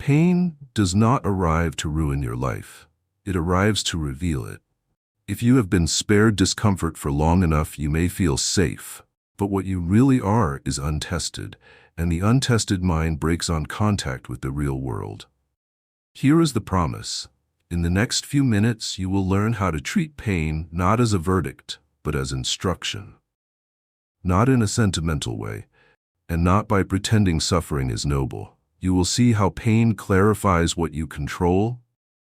Pain does not arrive to ruin your life. It arrives to reveal it. If you have been spared discomfort for long enough, you may feel safe. But what you really are is untested, and the untested mind breaks on contact with the real world. Here is the promise. In the next few minutes, you will learn how to treat pain not as a verdict, but as instruction. Not in a sentimental way, and not by pretending suffering is noble. You will see how pain clarifies what you control,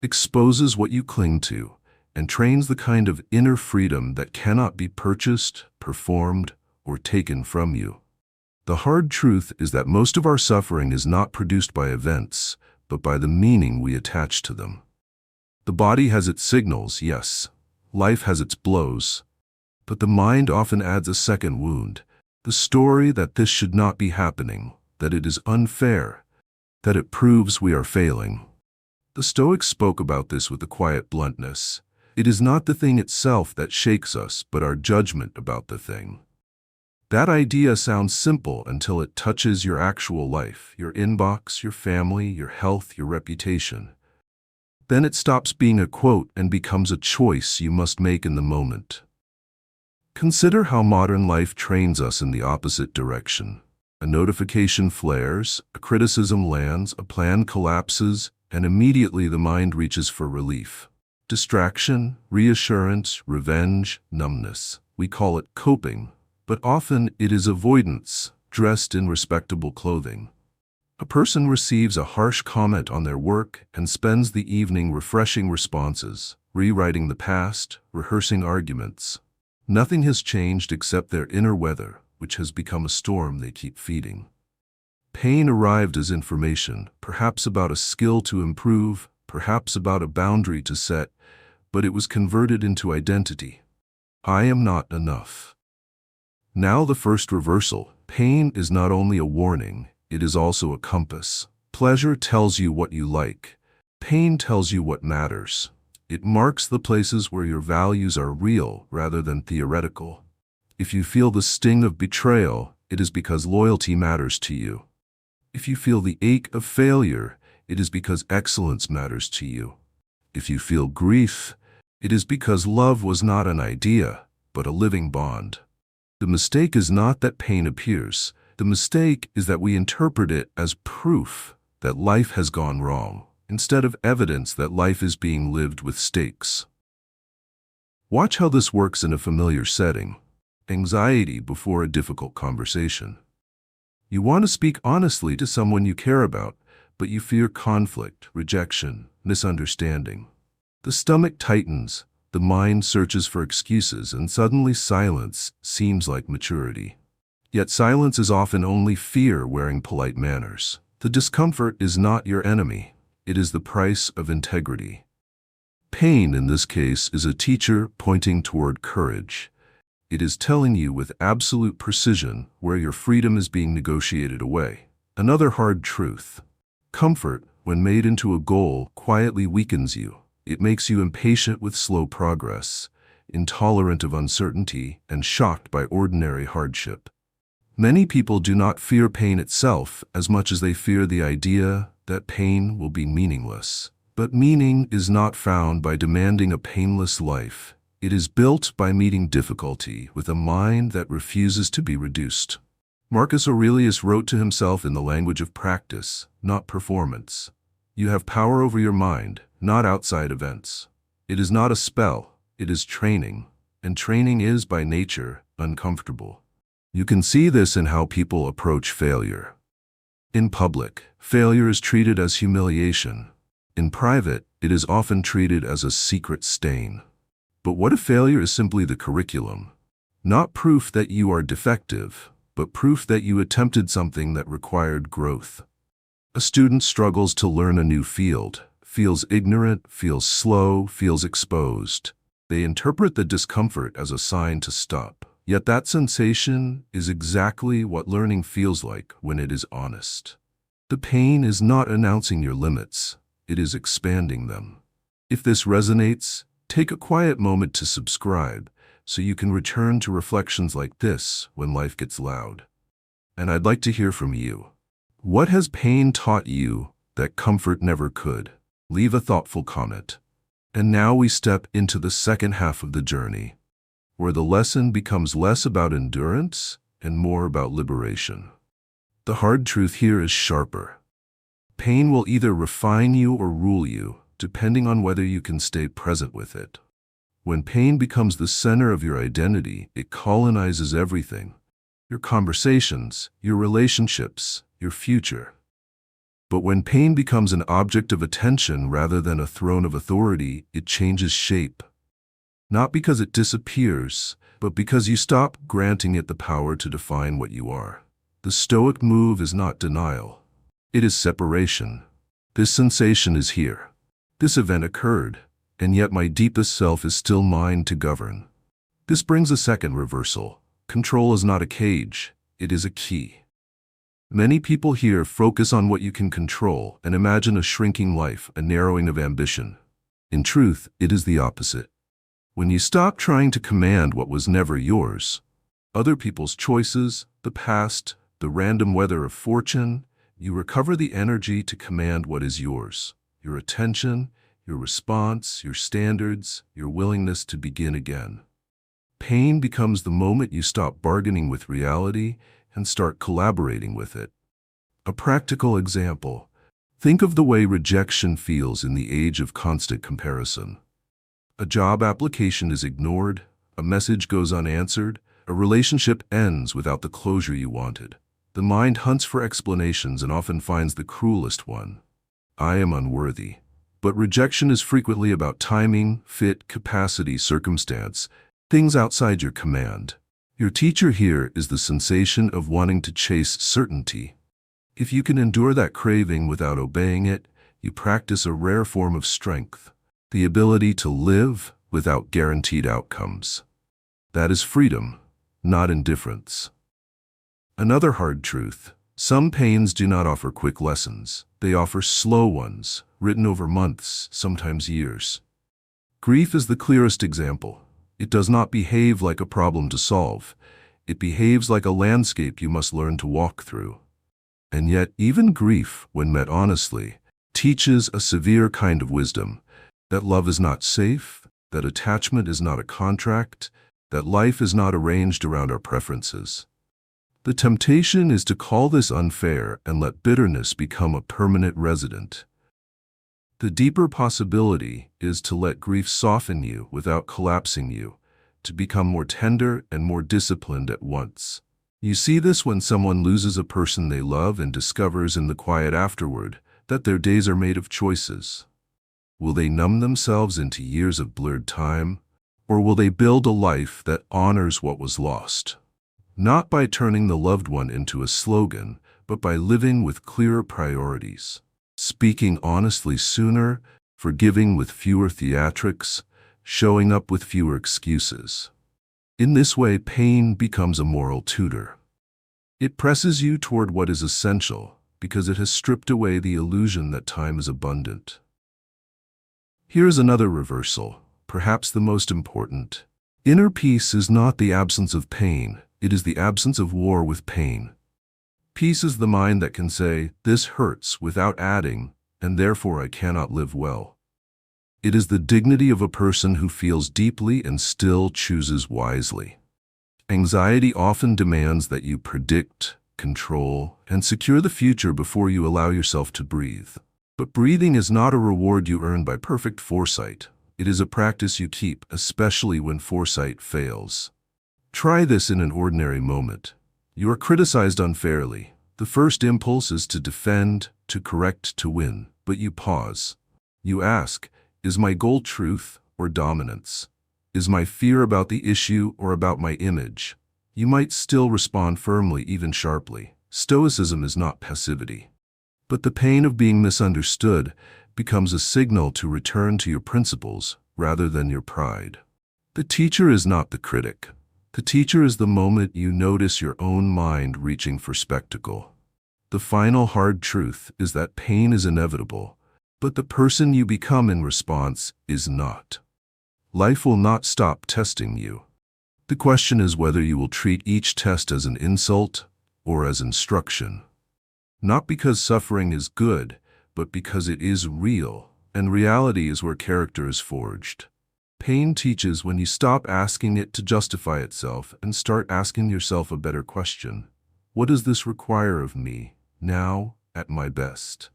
exposes what you cling to, and trains the kind of inner freedom that cannot be purchased, performed, or taken from you. The hard truth is that most of our suffering is not produced by events, but by the meaning we attach to them. The body has its signals, yes. Life has its blows. But the mind often adds a second wound. The story that this should not be happening, that it is unfair, that it proves we are failing. The Stoics spoke about this with a quiet bluntness. It is not the thing itself that shakes us, but our judgment about the thing. That idea sounds simple until it touches your actual life, your inbox, your family, your health, your reputation. Then it stops being a quote and becomes a choice you must make in the moment. Consider how modern life trains us in the opposite direction. A notification flares, a criticism lands, a plan collapses, and immediately the mind reaches for relief. Distraction, reassurance, revenge, numbness. We call it coping, but often it is avoidance, dressed in respectable clothing. A person receives a harsh comment on their work and spends the evening refreshing responses, rewriting the past, rehearsing arguments. Nothing has changed except their inner weather, which has become a storm they keep feeding. Pain arrived as information, perhaps about a skill to improve, perhaps about a boundary to set, but it was converted into identity. I am not enough. Now the first reversal. Pain is not only a warning, it is also a compass. Pleasure tells you what you like. Pain tells you what matters. It marks the places where your values are real rather than theoretical. If you feel the sting of betrayal, it is because loyalty matters to you. If you feel the ache of failure, it is because excellence matters to you. If you feel grief, it is because love was not an idea, but a living bond. The mistake is not that pain appears. The mistake is that we interpret it as proof that life has gone wrong, instead of evidence that life is being lived with stakes. Watch how this works in a familiar setting. Anxiety before a difficult conversation. You want to speak honestly to someone you care about, but you fear conflict, rejection, misunderstanding. The stomach tightens, the mind searches for excuses, and suddenly silence seems like maturity. Yet silence is often only fear wearing polite manners. The discomfort is not your enemy. It is the price of integrity. Pain, in this case, is a teacher pointing toward courage. It is telling you with absolute precision where your freedom is being negotiated away. Another hard truth. Comfort, when made into a goal, quietly weakens you. It makes you impatient with slow progress, intolerant of uncertainty, and shocked by ordinary hardship. Many people do not fear pain itself as much as they fear the idea that pain will be meaningless. But meaning is not found by demanding a painless life. It is built by meeting difficulty with a mind that refuses to be reduced. Marcus Aurelius wrote to himself in the language of practice, not performance. You have power over your mind, not outside events. It is not a spell, it is training, and training is by nature uncomfortable. You can see this in how people approach failure. In public, failure is treated as humiliation. In private, it is often treated as a secret stain. But what if failure is simply the curriculum? Not proof that you are defective, but proof that you attempted something that required growth. A student struggles to learn a new field, feels ignorant, feels slow, feels exposed. They interpret the discomfort as a sign to stop. Yet that sensation is exactly what learning feels like when it is honest. The pain is not announcing your limits, it is expanding them. If this resonates, take a quiet moment to subscribe so you can return to reflections like this when life gets loud. And I'd like to hear from you. What has pain taught you that comfort never could. Leave a thoughtful comment. And now we step into the second half of the journey, where the lesson becomes less about endurance and more about liberation. The hard truth here is sharper. Pain will either refine you or rule you, depending on whether you can stay present with it. When pain becomes the center of your identity, it colonizes everything: your conversations, your relationships, your future. But when pain becomes an object of attention rather than a throne of authority, it changes shape. Not because it disappears, but because you stop granting it the power to define what you are. The Stoic move is not denial. It is separation. This sensation is here. This event occurred, and yet my deepest self is still mine to govern. This brings a second reversal. Control is not a cage, it is a key. Many people here focus on what you can control and imagine a shrinking life, a narrowing of ambition. In truth, it is the opposite. When you stop trying to command what was never yours, other people's choices, the past, the random weather of fortune, you recover the energy to command what is yours: your attention, your response, your standards, your willingness to begin again. Pain becomes the moment you stop bargaining with reality and start collaborating with it. A practical example: think of the way rejection feels in the age of constant comparison. A job application is ignored, a message goes unanswered, a relationship ends without the closure you wanted. The mind hunts for explanations and often finds the cruelest one: I am unworthy. But rejection is frequently about timing, fit, capacity, circumstance, things outside your command. Your teacher here is the sensation of wanting to chase certainty. If you can endure that craving without obeying it, you practice a rare form of strength, the ability to live without guaranteed outcomes. That is freedom, not indifference. Another hard truth: some pains do not offer quick lessons. They offer slow ones, written over months, sometimes years. Grief is the clearest example. It does not behave like a problem to solve. It behaves like a landscape you must learn to walk through. And yet, even grief, when met honestly, teaches a severe kind of wisdom: that love is not safe, that attachment is not a contract, that life is not arranged around our preferences. The temptation is to call this unfair and let bitterness become a permanent resident. The deeper possibility is to let grief soften you without collapsing you, to become more tender and more disciplined at once. You see this when someone loses a person they love and discovers in the quiet afterward that their days are made of choices. Will they numb themselves into years of blurred time, or will they build a life that honors what was lost? Not by turning the loved one into a slogan, but by living with clearer priorities. Speaking honestly sooner, forgiving with fewer theatrics, showing up with fewer excuses. In this way, pain becomes a moral tutor. It presses you toward what is essential because it has stripped away the illusion that time is abundant. Here is another reversal, perhaps the most important. Inner peace is not the absence of pain, it is the absence of war with pain. Peace is the mind that can say, "This hurts," without adding, "and therefore I cannot live well." It is the dignity of a person who feels deeply and still chooses wisely. Anxiety often demands that you predict, control, and secure the future before you allow yourself to breathe. But breathing is not a reward you earn by perfect foresight. It is a practice you keep, especially when foresight fails. Try this in an ordinary moment. You are criticized unfairly. The first impulse is to defend, to correct, to win. But you pause. You ask, is my goal truth or dominance? Is my fear about the issue or about my image? You might still respond firmly, even sharply. Stoicism is not passivity. But the pain of being misunderstood becomes a signal to return to your principles rather than your pride. The teacher is not the critic. The teacher is the moment you notice your own mind reaching for spectacle. The final hard truth is that pain is inevitable, but the person you become in response is not. Life will not stop testing you. The question is whether you will treat each test as an insult or as instruction. Not because suffering is good, but because it is real, and reality is where character is forged. Pain teaches when you stop asking it to justify itself and start asking yourself a better question. What does this require of me, now, at my best?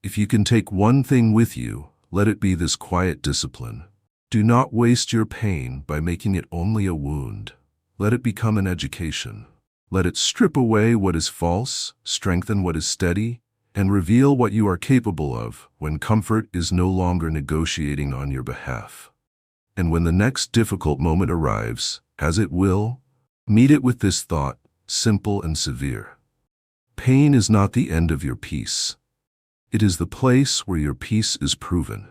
If you can take one thing with you, let it be this quiet discipline. Do not waste your pain by making it only a wound. Let it become an education. Let it strip away what is false, strengthen what is steady, and reveal what you are capable of when comfort is no longer negotiating on your behalf. And when the next difficult moment arrives, as it will, meet it with this thought, simple and severe. Pain is not the end of your peace. It is the place where your peace is proven.